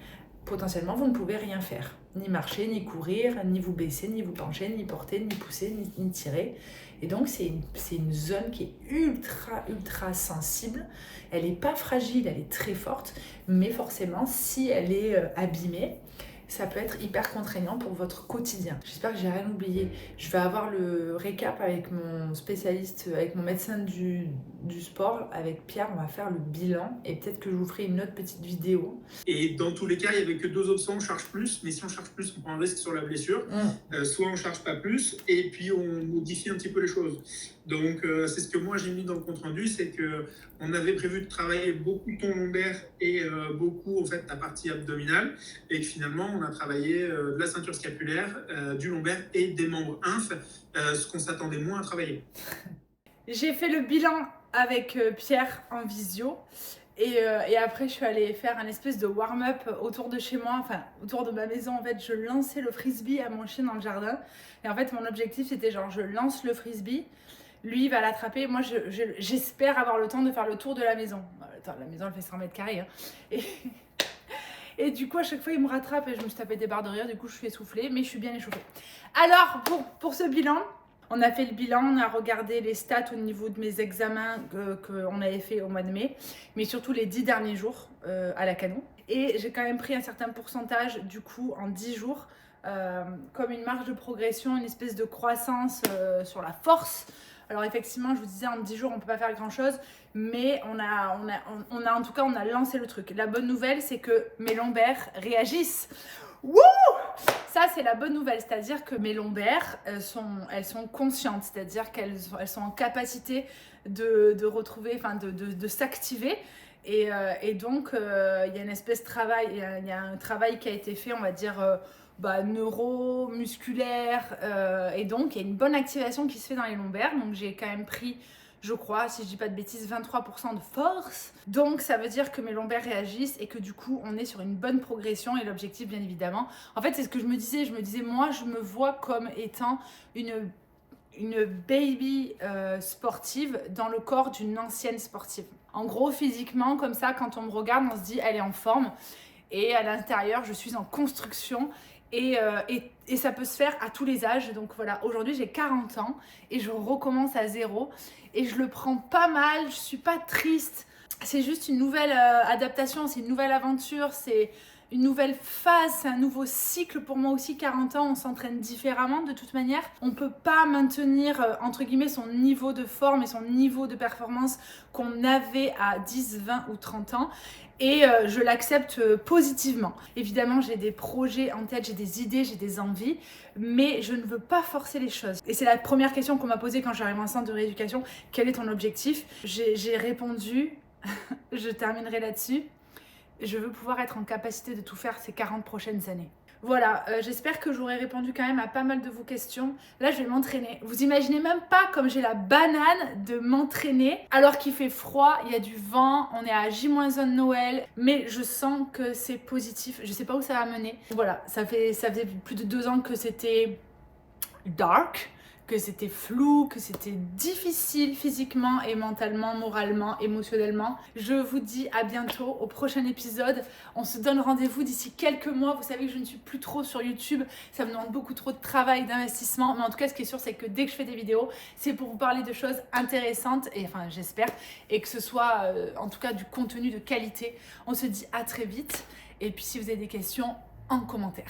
S1: potentiellement, vous ne pouvez rien faire. Ni marcher, ni courir, ni vous baisser, ni vous pencher, ni porter, ni pousser, ni tirer. Et donc, c'est une zone qui est ultra sensible. Elle n'est pas fragile, elle est très forte. Mais forcément, si elle est abîmée, ça peut être hyper contraignant pour votre quotidien. J'espère que j'ai rien oublié. Je vais avoir le récap avec mon spécialiste, avec mon médecin du sport, avec Pierre, on va faire le bilan et peut-être que je vous ferai une autre petite vidéo.
S4: Et dans tous les cas, il n'y avait que 2 options, on charge plus, mais si on charge plus, on prend un risque sur la blessure. Soit on charge pas plus et puis on modifie un petit peu les choses. Donc c'est ce que moi j'ai mis dans le compte rendu, c'est que on avait prévu de travailler beaucoup ton lombaire et beaucoup en fait ta partie abdominale, et que finalement on a travaillé de la ceinture scapulaire, du lombaire et des membres inf, ce qu'on s'attendait moins à travailler.
S2: J'ai fait le bilan avec Pierre en visio. Et après, je suis allée faire un espèce de warm-up autour de chez moi, enfin autour de ma maison. En fait, je lançais le frisbee à mon chien dans le jardin. Et en fait, mon objectif, c'était genre, je lance le frisbee, lui il va l'attraper. Moi, j'espère avoir le temps de faire le tour de la maison. Attends, la maison, elle fait 100 mètres carrés. Hein. Et du coup, à chaque fois, il me rattrape et je me suis tapé des barres de rire. Du coup, je suis essoufflée, mais je suis bien échauffée. Alors, pour ce bilan, on a fait le bilan, on a regardé les stats au niveau de mes examens qu'on avait fait au mois de mai, mais surtout les 10 derniers jours à la Cano. Et j'ai quand même pris un certain pourcentage, du coup, en 10 jours, comme une marge de progression, une espèce de croissance sur la force. Alors effectivement, je vous disais, en 10 jours, on ne peut pas faire grand-chose, mais on a en tout cas, on a lancé le truc. La bonne nouvelle, c'est que mes lombaires réagissent. Wouh! Ça, c'est la bonne nouvelle, c'est-à-dire que mes lombaires, elles sont conscientes, c'est-à-dire qu'elles sont en capacité de retrouver, enfin de s'activer. Et donc, il y a une espèce de travail, il y a un travail qui a été fait, on va dire, neuromusculaire, et donc il y a une bonne activation qui se fait dans les lombaires. Donc j'ai quand même pris, je crois, si je dis pas de bêtises, 23% de force. Donc ça veut dire que mes lombaires réagissent et que du coup on est sur une bonne progression. Et l'objectif, bien évidemment, en fait c'est ce que je me disais, moi je me vois comme étant une baby sportive dans le corps d'une ancienne sportive. En gros, physiquement, comme ça, quand on me regarde, on se dit elle est en forme. Et à l'intérieur, je suis en construction. Et ça peut se faire à tous les âges. Donc voilà, aujourd'hui j'ai 40 ans et je recommence à zéro. Et je le prends pas mal, je suis pas triste. C'est juste une nouvelle adaptation, c'est une nouvelle aventure, c'est une nouvelle phase, c'est un nouveau cycle pour moi aussi. 40 ans, on s'entraîne différemment de toute manière. On peut pas maintenir entre guillemets son niveau de forme et son niveau de performance qu'on avait à 10, 20 ou 30 ans. Et je l'accepte positivement. Évidemment, j'ai des projets en tête, j'ai des idées, j'ai des envies, mais je ne veux pas forcer les choses. Et c'est la première question qu'on m'a posée quand j'arrive en centre de rééducation. Quel est ton objectif? J'ai répondu, je terminerai là-dessus. Je veux pouvoir être en capacité de tout faire ces 40 prochaines années. Voilà, j'espère que j'aurai répondu quand même à pas mal de vos questions. Là, je vais m'entraîner. Vous imaginez même pas comme j'ai la banane de m'entraîner alors qu'il fait froid, il y a du vent, on est à J-1 Noël, mais je sens que c'est positif. Je sais pas où ça va mener. Voilà, ça faisait plus de 2 ans que c'était dark, que c'était flou, que c'était difficile physiquement et mentalement, moralement, émotionnellement. Je vous dis à bientôt au prochain épisode. On se donne rendez-vous d'ici quelques mois. Vous savez que je ne suis plus trop sur YouTube. Ça me demande beaucoup trop de travail, d'investissement. Mais en tout cas, ce qui est sûr, c'est que dès que je fais des vidéos, c'est pour vous parler de choses intéressantes. Et enfin, j'espère. Et que ce soit, en tout cas, du contenu de qualité. On se dit à très vite. Et puis, si vous avez des questions, en commentaire.